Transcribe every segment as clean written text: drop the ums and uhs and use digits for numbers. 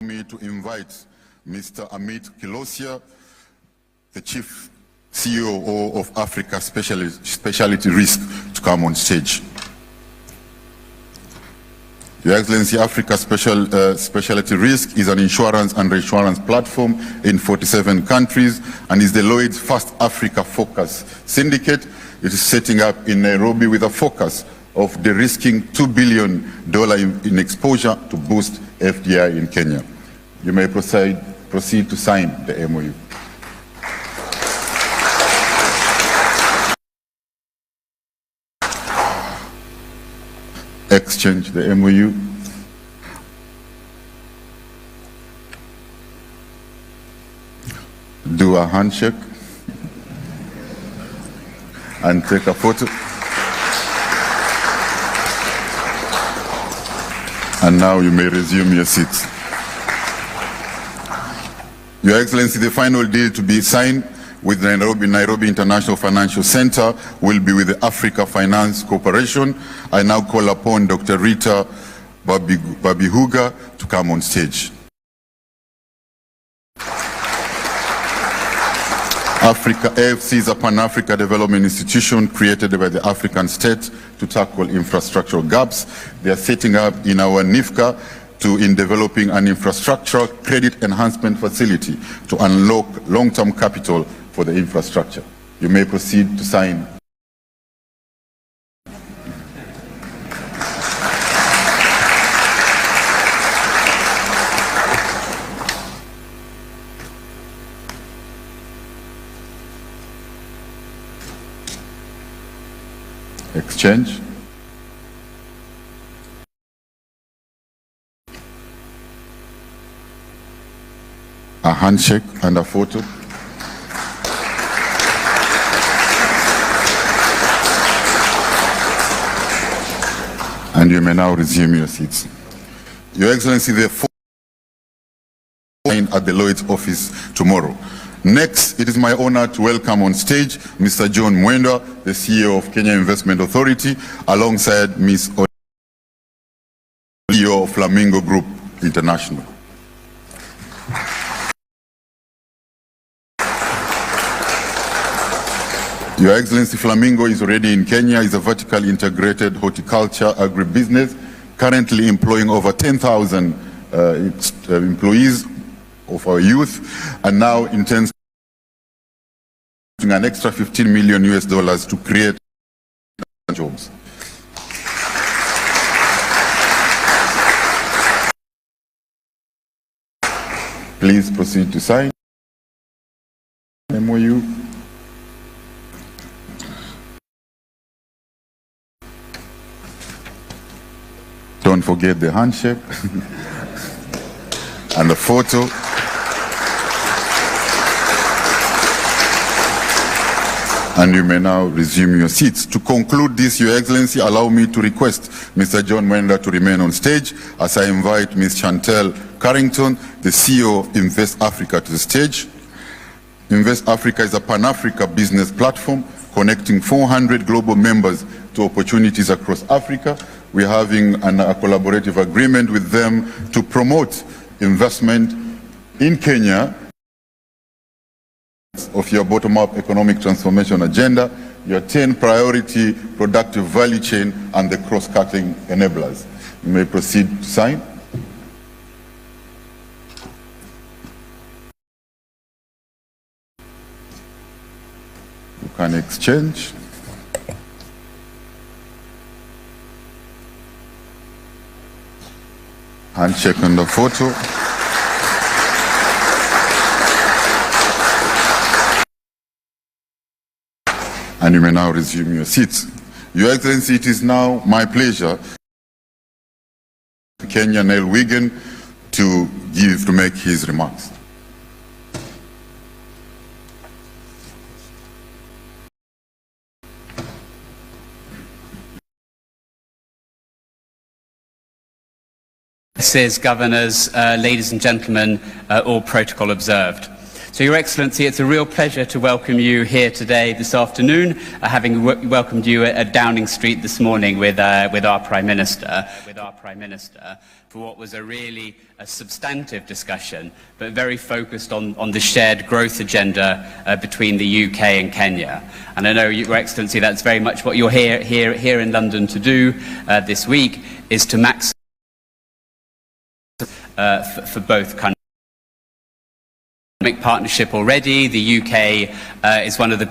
me to invite Mr. Amit Kilosia, the Chief COO of Africa Specialty Risk, to come on stage. Your Excellency, Africa Specialty Risk is an insurance and reinsurance platform in 47 countries and is Deloitte's first Africa focus syndicate. It is setting up in Nairobi with a focus of de-risking $2 billion in exposure to boost FDI in Kenya. You may proceed to sign the MOU. Exchange the MOU. Do a handshake and take a photo. And now you may resume your seats. Your Excellency, the final deal to be signed with Nairobi International Financial Center will be with the Africa Finance Corporation. I now call upon Dr. Rita Babihuga to come on stage. AFC is a Pan-Africa development institution created by the African state to tackle infrastructural gaps. They are setting up in our NIFCA in developing an infrastructure credit enhancement facility to unlock long-term capital for the infrastructure. You may proceed to sign. Exchange. A handshake and a photo. And you may now resume your seats. Your Excellency, the at Deloitte's office tomorrow. Next, it is my honor to welcome on stage Mr. John Mwenda, the CEO of Kenya Investment Authority, alongside Ms. CEO of Flamingo Group International. Your Excellency, Flamingo is already in Kenya, is a vertically integrated horticulture agribusiness, currently employing over 10,000 employees of our youth, and now intends an extra $15 million to create jobs. Please proceed to sign MOU. Don't forget the handshake and the photo. And you may now resume your seats. To conclude this, Your Excellency, allow me to request Mr. John Mwenda to remain on stage as I invite Ms. Chantel Carrington, the CEO of Invest Africa, to the stage. Invest Africa is a Pan-Africa business platform connecting 400 global members to opportunities across Africa. We're having a collaborative agreement with them to promote investment in Kenya of your bottom-up economic transformation agenda, your 10 priority productive value chain, and the cross-cutting enablers. You may proceed to sign. You can exchange. Handshake on the photo. And you may now resume your seats. Your Excellency, it is now my pleasure Kenya Neil Wigan to make his remarks. Governors, ladies and gentlemen, all protocol observed. So, Your Excellency, it's a real pleasure to welcome you here today, this afternoon, having welcomed you at Downing Street this morning with our Prime Minister, for what was a really substantive discussion, but very focused on the shared growth agenda between the UK and Kenya. And I know, Your Excellency, that's very much what you're here in London to do this week, is to maximise for both countries. Partnership already. The UK is one of the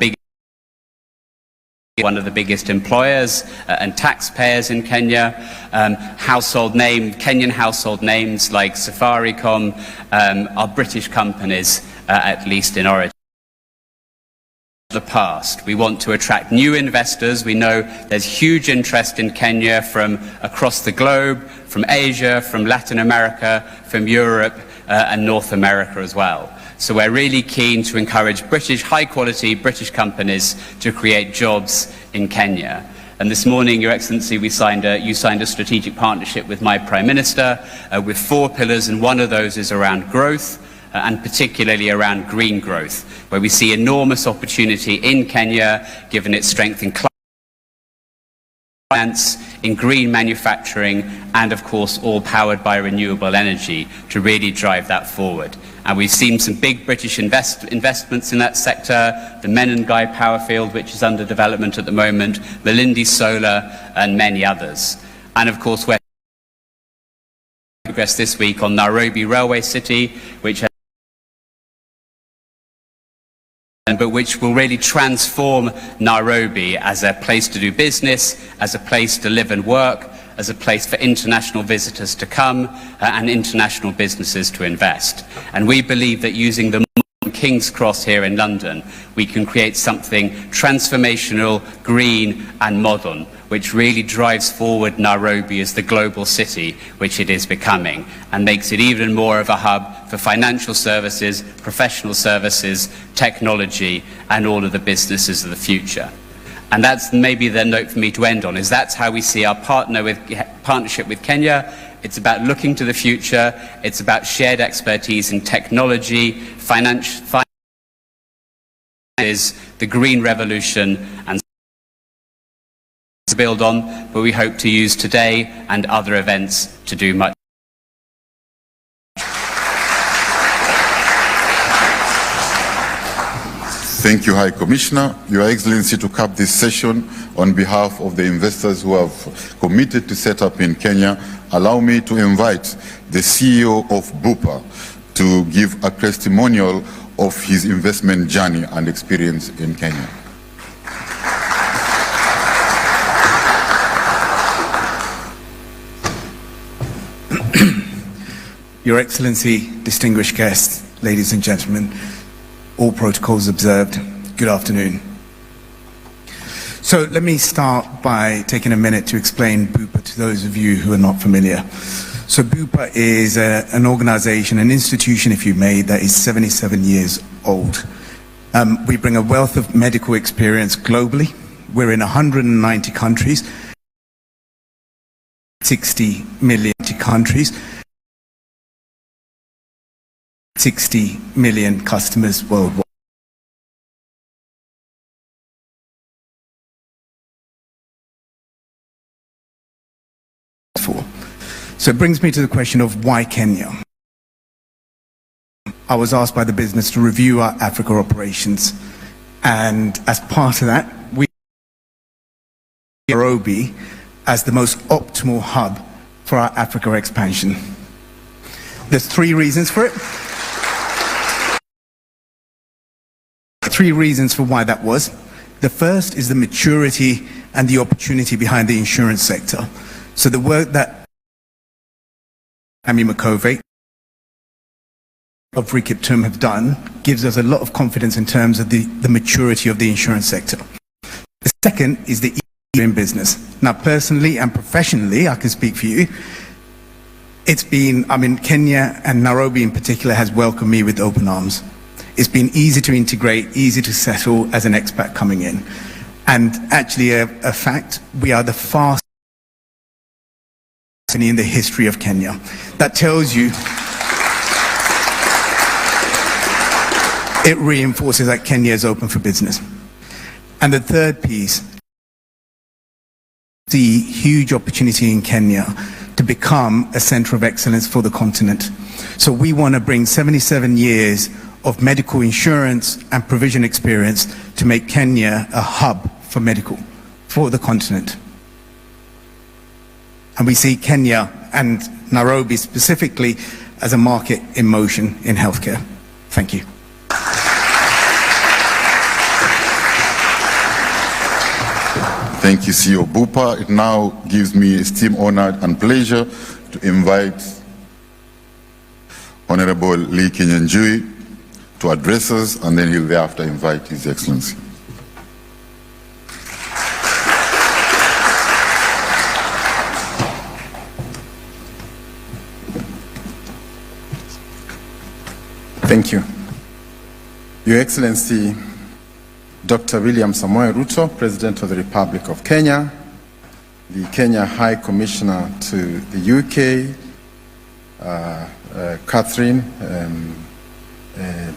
biggest employers and taxpayers in Kenya. Kenyan household names like Safaricom are British companies, at least in origin. The past. We want to attract new investors. We know there's huge interest in Kenya from across the globe, from Asia, from Latin America, from Europe and North America as well. So we're really keen to encourage high-quality British companies to create jobs in Kenya. And this morning, Your Excellency, you signed a strategic partnership with my Prime Minister with 4 pillars, and one of those is around growth, and particularly around green growth, where we see enormous opportunity in Kenya, given its strength in finance, in green manufacturing, and of course all powered by renewable energy to really drive that forward. And we've seen some big British investments in that sector, the Menengai power field, which is under development at the moment, Malindi Solar, and many others. And of course, we're progress this week on Nairobi Railway City, which will really transform Nairobi as a place to do business, as a place to live and work, as a place for international visitors to come and international businesses to invest. And we believe that using the King's Cross here in London, we can create something transformational, green and modern, which really drives forward Nairobi as the global city which it is becoming, and makes it even more of a hub for financial services, professional services, technology, and all of the businesses of the future. And that's maybe the note for me to end on, is that's how we see our partnership with Kenya. It's about looking to the future. It's about shared expertise in technology, finance, the green revolution, and to build on, but we hope to use today and other events to do much. Thank you, High Commissioner. Your Excellency, to cap this session, on behalf of the investors who have committed to set up in Kenya, allow me to invite the CEO of Bupa to give a testimonial of his investment journey and experience in Kenya. Your Excellency, distinguished guests, ladies and gentlemen, all protocols observed, good afternoon. So let me start by taking a minute to explain Bupa to those of you who are not familiar. So Bupa is an organization, an institution, if you may, that is 77 years old. We bring a wealth of medical experience globally. We're in 190 countries, 60 million countries, 60 million customers worldwide. So it brings me to the question of why Kenya? I was asked by the business to review our Africa operations, and as part of that, we see Nairobi as the most optimal hub for our Africa expansion. There's 3 reasons for it. 3 reasons for why that was. The first is the maturity and the opportunity behind the insurance sector. So the work that Amy McCovey of Rikip Tum have done gives us a lot of confidence in terms of the maturity of the insurance sector. The second is the ease in business. Now, personally and professionally, I can speak for you. It's been, Kenya and Nairobi in particular has welcomed me with open arms. It's been easy to integrate, easy to settle as an expat coming in. And actually, a fact, we are the fastest in the history of Kenya. That tells you it reinforces that Kenya is open for business. And the third piece, the huge opportunity in Kenya to become a center of excellence for the continent. So we want to bring 77 years of medical insurance and provision experience to make Kenya a hub for medical for the continent. And we see Kenya and Nairobi specifically as a market in motion in healthcare. Thank you. Thank you, CEO Bupa. It now gives me esteem, honor, and pleasure to invite Honorable Lee Kinyanjui to address us, and then he'll thereafter invite His Excellency. Thank you. Your Excellency, Dr. William Samoei Ruto, President of the Republic of Kenya, the Kenya High Commissioner to the UK, Catherine,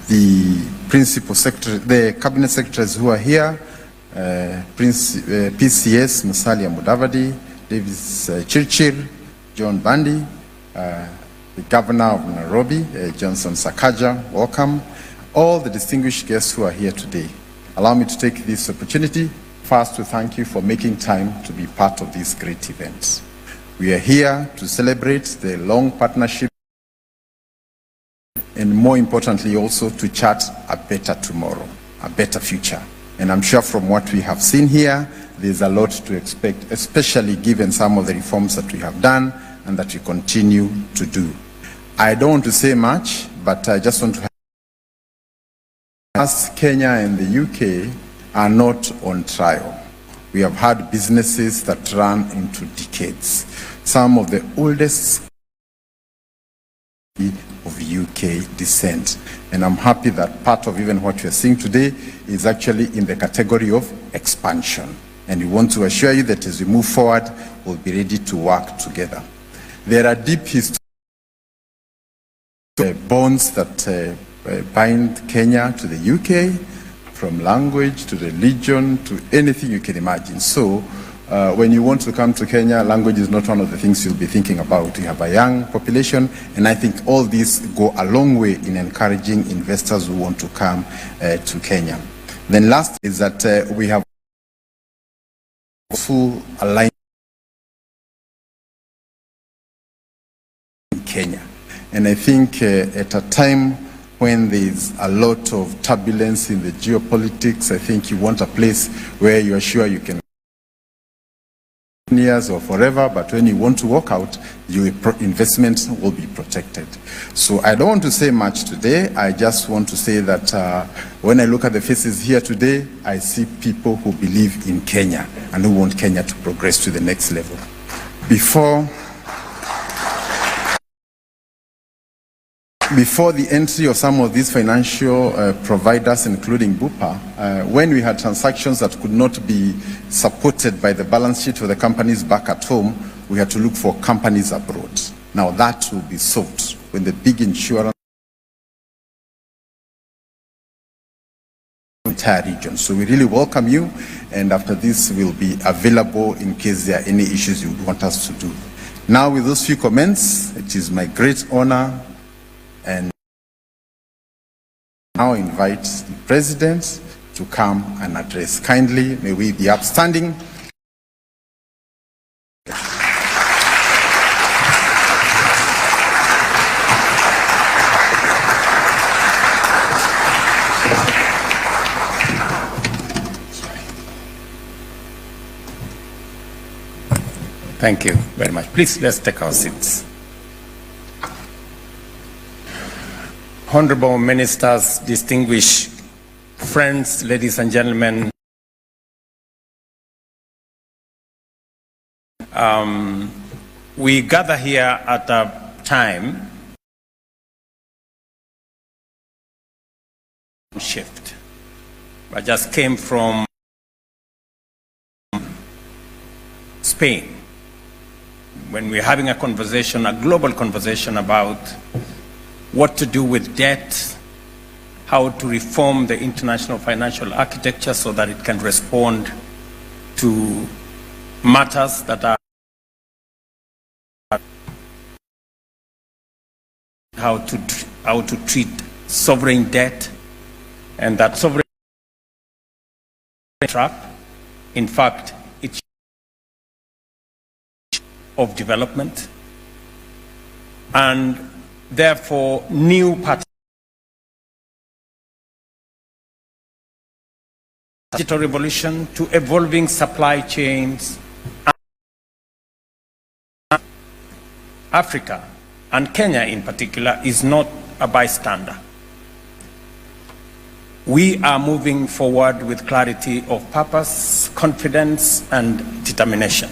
the Principal Secretary, the Cabinet Secretaries who are here, PCS Musalia Mudavadi, Davis Chirchir, John Bandi, the Governor of Nairobi, Johnson Sakaja, welcome. All the distinguished guests who are here today. Allow me to take this opportunity first to thank you for making time to be part of this great event. We are here to celebrate the long partnership and more importantly also to chart a better tomorrow, a better future. And I'm sure from what we have seen here, there's a lot to expect, especially given some of the reforms that we have done and that we continue to do. I don't want to say much, but I just want to as Kenya and the UK are not on trial. We have had businesses that run into decades. Some of the oldest of UK descent. And I'm happy that part of even what you're seeing today is actually in the category of expansion. And we want to assure you that as we move forward, we'll be ready to work together. There are deep historical bonds that bind Kenya to the UK, from language to religion to anything you can imagine. So when you want to come to Kenya, language is not one of the things you'll be thinking about. We have a young population, and I think all these go a long way in encouraging investors who want to come to Kenya. Then last is that we have full alignment in Kenya. And I think at a time when there's a lot of turbulence in the geopolitics, I think you want a place where you're sure you can years or forever, but when you want to walk out, your investments will be protected. So I don't want to say much today. I just want to say that when I look at the faces here today, I see people who believe in Kenya and who want Kenya to progress to the next level. Before the entry of some of these financial providers, including Bupa, when we had transactions that could not be supported by the balance sheet of the companies back at home, we had to look for companies abroad. Now that will be solved when the big insurance entire region. So we really welcome you, and after this we'll be available in case there are any issues you would want us to do. Now with those few comments, it is my great honor and now invite the President to come and address. Kindly, may we be upstanding. Thank you very much. Please, let's take our seats. Honorable ministers, distinguished friends, ladies and gentlemen, we gather here at a time shift. I just came from Spain when we're having a conversation, a global conversation about what to do with debt, how to reform the international financial architecture so that it can respond to matters that are how to treat sovereign debt, and that sovereign trap, in fact, it's of development, and therefore new digital revolution to evolving supply chains. Africa, and Kenya in particular, is not a bystander. We are moving forward with clarity of purpose, confidence, and determination.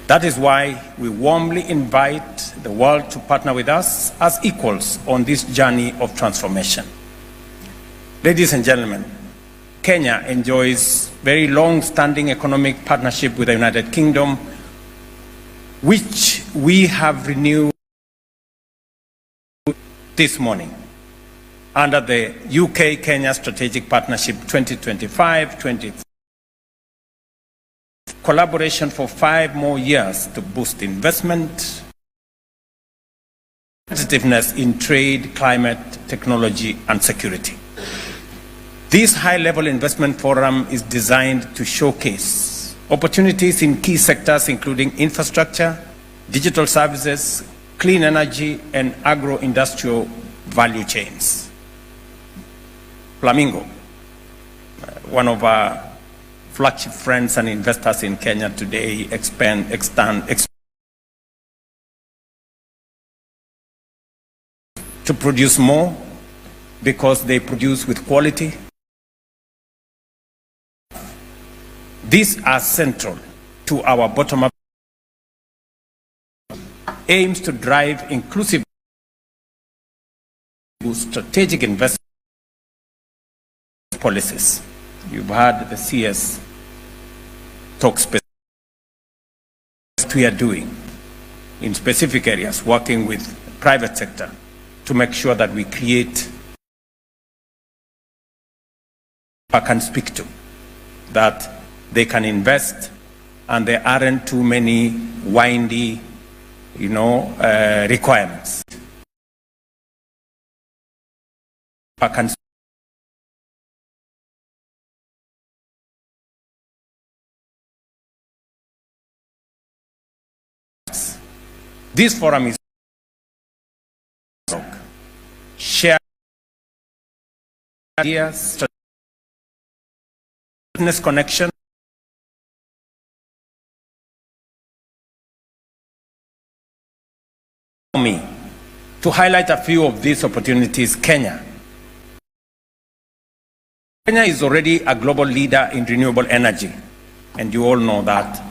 That is why we warmly invite the world to partner with us as equals on this journey of transformation. Ladies and gentlemen, Kenya enjoys very long-standing economic partnership with the United Kingdom, which we have renewed this morning under the UK-Kenya Strategic Partnership 2025-2030. Collaboration for 5 more years to boost investment, competitiveness in trade, climate, technology, and security. This high-level investment forum is designed to showcase opportunities in key sectors including infrastructure, digital services, clean energy, and agro-industrial value chains. Flamingo, one of our flagship friends and investors in Kenya today, expand to produce more because they produce with quality. These are central to our bottom-up aims to drive inclusive strategic investment policies. You've heard the CS talk specifically what we are doing in specific areas, working with the private sector to make sure that we create I can speak to, that they can invest and there aren't too many windy, requirements. I can This forum is share ideas, business connection, me to highlight a few of these opportunities. Kenya is already a global leader in renewable energy, and you all know that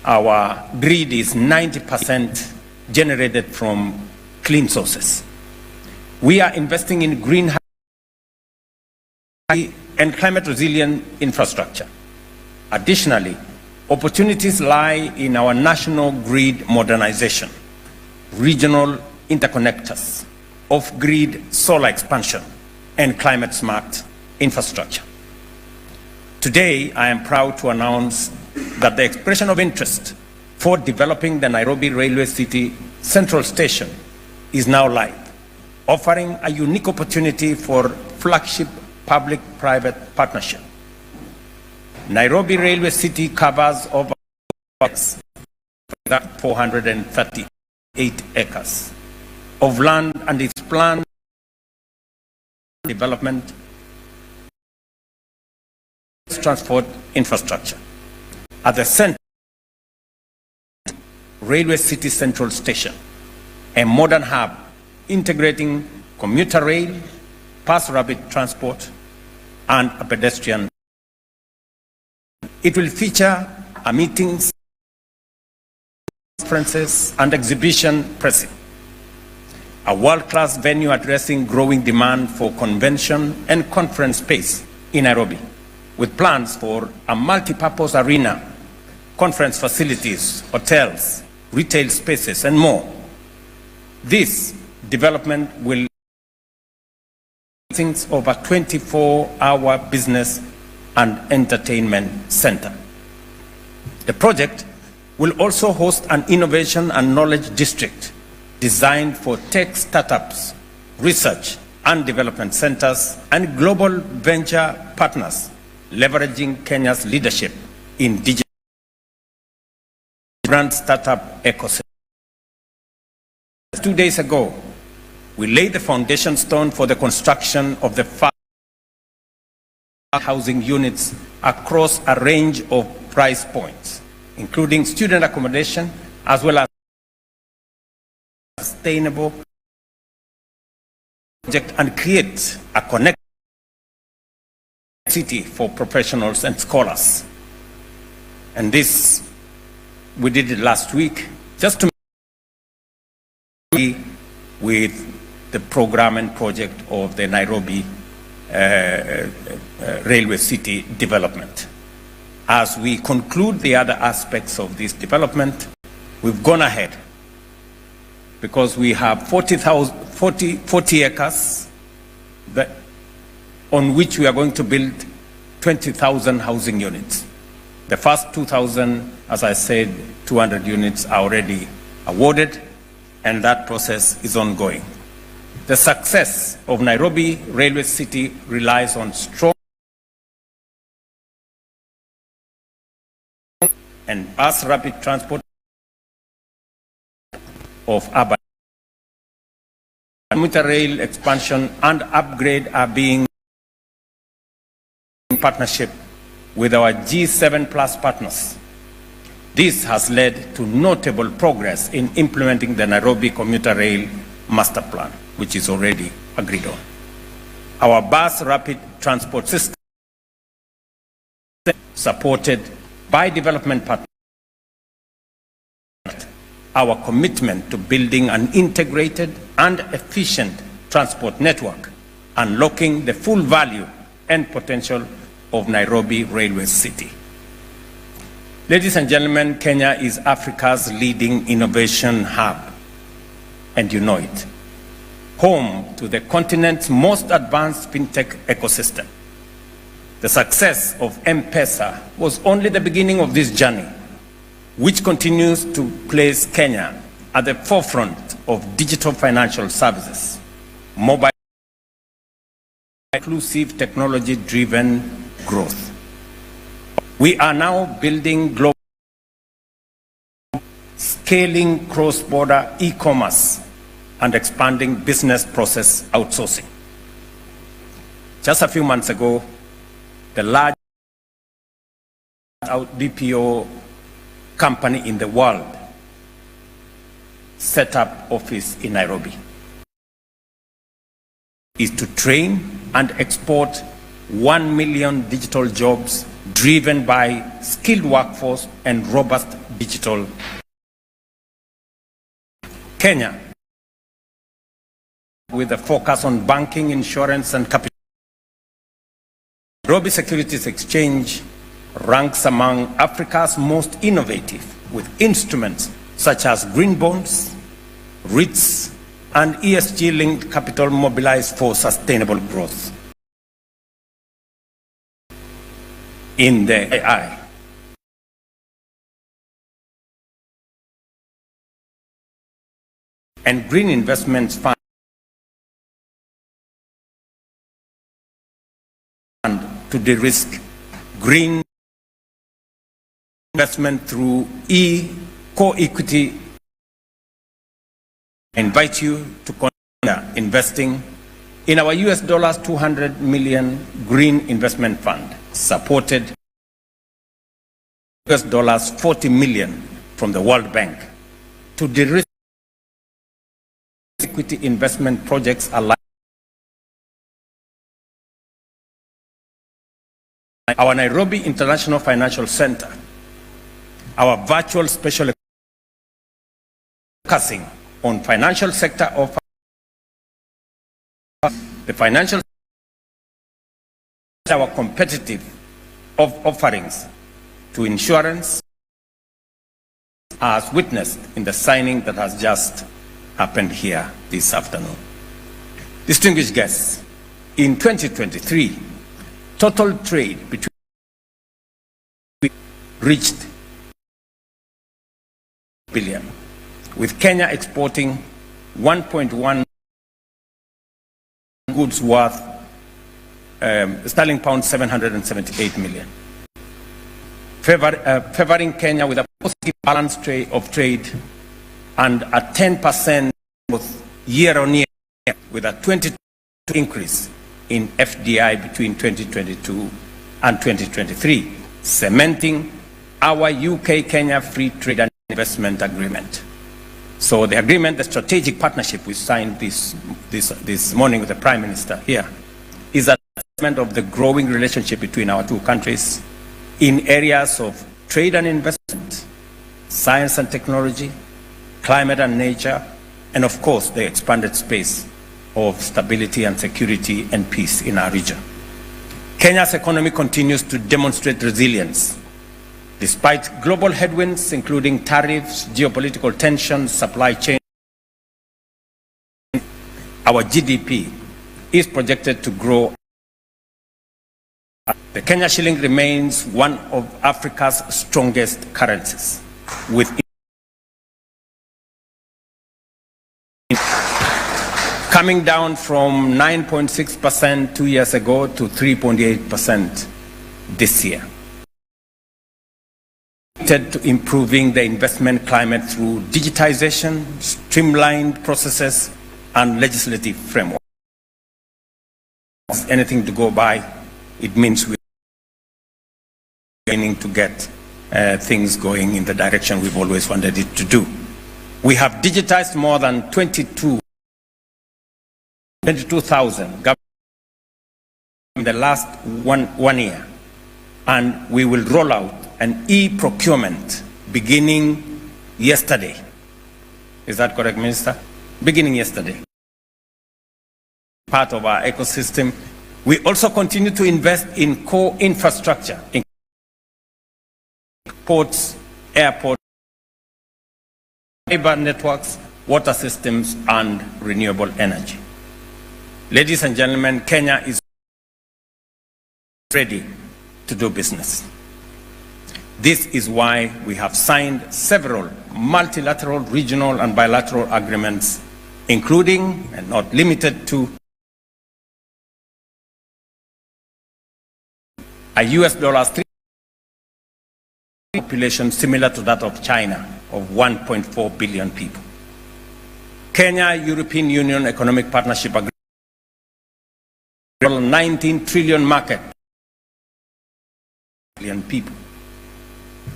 our grid is 90% generated from clean sources. We are investing in green and climate resilient infrastructure. Additionally, opportunities lie in our national grid modernization, regional interconnectors, off-grid solar expansion, and climate-smart infrastructure. Today, I am proud to announce that the expression of interest for developing the Nairobi Railway City Central Station is now live, offering a unique opportunity for flagship public-private partnership. Nairobi Railway City covers over 438 acres of land and its planned development transport infrastructure. At the center, Railway City Central Station, a modern hub integrating commuter rail, fast rapid transport, and a pedestrian. It will feature a meetings, conferences, and exhibition pressing, a world-class venue addressing growing demand for convention and conference space in Nairobi, with plans for a multi-purpose arena, conference facilities, hotels, retail spaces, and more. This development will of a 24-hour business and entertainment center. The project will also host an innovation and knowledge district designed for tech startups, research and development centers, and global venture partners, leveraging Kenya's leadership in digital brand startup ecosystem. 2 days ago, we laid the foundation stone for the construction of the 5 housing units across a range of price points, including student accommodation, as well as sustainable project, and create a connected city for professionals and scholars. And this, we did it last week, just to with the program and project of the Nairobi Railway City development. As we conclude the other aspects of this development, we've gone ahead because we have 40 acres on which we are going to build 20,000 housing units. The first 2,000, as I said, 200 units are already awarded, and that process is ongoing. The success of Nairobi Railway City relies on strong and bus rapid transport of urban. Commuter rail expansion and upgrade are being in partnership with our G7 Plus partners. This has led to notable progress in implementing the Nairobi Commuter Rail Master Plan, which is already agreed on. Our bus rapid transport system, supported by development partners, our commitment to building an integrated and efficient transport network, unlocking the full value and potential of Nairobi Railway City. Ladies and gentlemen, Kenya is Africa's leading innovation hub, and you know it. Home to the continent's most advanced fintech ecosystem. The success of M-Pesa was only the beginning of this journey, which continues to place Kenya at the forefront of digital financial services, mobile, inclusive, technology-driven growth. We are now building global, scaling cross-border e-commerce, and expanding business process outsourcing. Just a few months ago, the largest BPO company in the world set up office in Nairobi. Is to train and export 1 million digital jobs driven by skilled workforce and robust digital. Kenya, with a focus on banking, insurance, and capital. Nairobi Securities Exchange ranks among Africa's most innovative, with instruments such as green bonds, REITs, and ESG-linked capital mobilized for sustainable growth. In the AI, and Green Investments Fund to de-risk green investment through co-equity. I invite you to consider investing in our $200 million Green Investment Fund, supported $40 million from the World Bank to de-risk equity investment projects aligned. Our Nairobi International Financial Center, our virtual special focusing on financial sector of the financial, our competitive offerings to insurance, as witnessed in the signing that has just happened here this afternoon. Distinguished guests, In 2023, total trade between reached billion, with Kenya exporting 1.1 goods worth sterling pound 778 million, favoring Kenya with a positive balance of trade and a 10% growth year-on-year, with a 22% increase in FDI between 2022 and 2023, cementing our UK-Kenya Free Trade and Investment Agreement. So the agreement, the strategic partnership we signed this morning with the Prime Minister here, is a testament of the growing relationship between our two countries in areas of trade and investment, science and technology, climate and nature, and of course the expanded space of stability and security and peace in our region. Kenya's economy continues to demonstrate resilience despite global headwinds, including tariffs, geopolitical tensions, supply chain. Our GDP is projected to grow. The Kenya shilling remains one of Africa's strongest currencies, with coming down from 9.6% 2 years ago to 3.8% this year. To improving the investment climate through digitization, streamlined processes, and legislative framework. Anything to go by, it means we're beginning to get things going in the direction we've always wanted it to do. We have digitized more than 22,000 in the last one year, and we will roll out an e-procurement beginning yesterday. Is that correct, Minister? Beginning yesterday. Part of our ecosystem. We also continue to invest in core infrastructure, in ports, airports, fiber networks, water systems, and renewable energy. Ladies and gentlemen, Kenya is ready to do business. This is why we have signed several multilateral, regional, and bilateral agreements, including, and not limited to, a $3 population similar to that of China, of 1.4 billion people. Kenya-European Union Economic Partnership Agreement, 19 trillion market, billion people.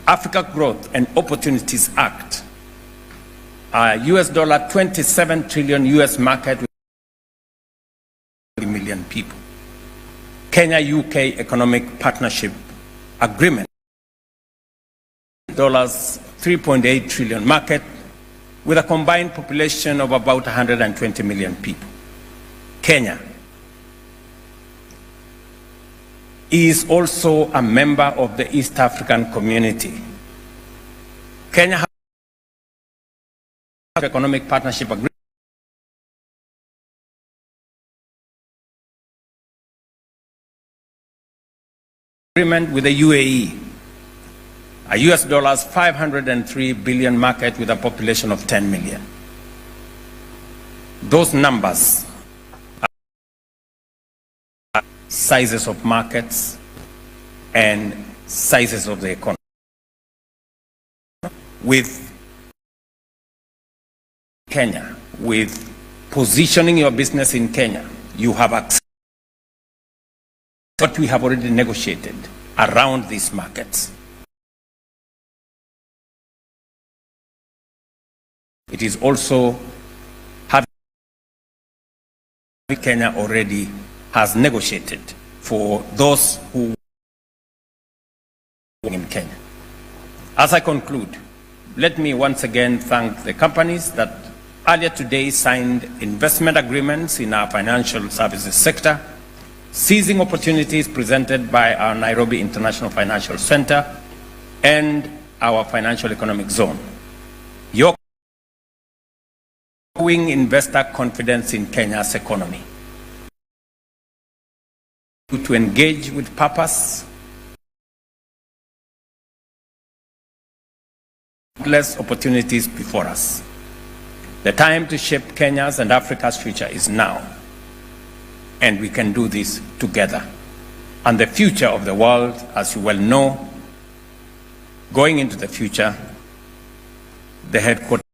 Africa Growth and Opportunities Act, a $27 trillion US market with 3 million people. Kenya-UK Economic Partnership Agreement, $3.8 trillion market with a combined population of about 120 million people. Kenya is also a member of the East African Community. Kenya has an economic partnership agreement with the UAE, a $503 billion market with a population of 10 million. Those numbers are sizes of markets and sizes of the economy. With Kenya, with positioning your business in Kenya, you have access to what we have already negotiated around these markets. It is also having Kenya already has negotiated for those who work in Kenya. As I conclude, let me once again thank the companies that earlier today signed investment agreements in our financial services sector, seizing opportunities presented by our Nairobi International Financial Center and our financial economic zone. Your growing investor confidence in Kenya's economy. to engage with purpose, less opportunities before us. The time to shape Kenya's and Africa's future is now, and we can do this together. And the future of the world, as you well know, going into the future, the headquarters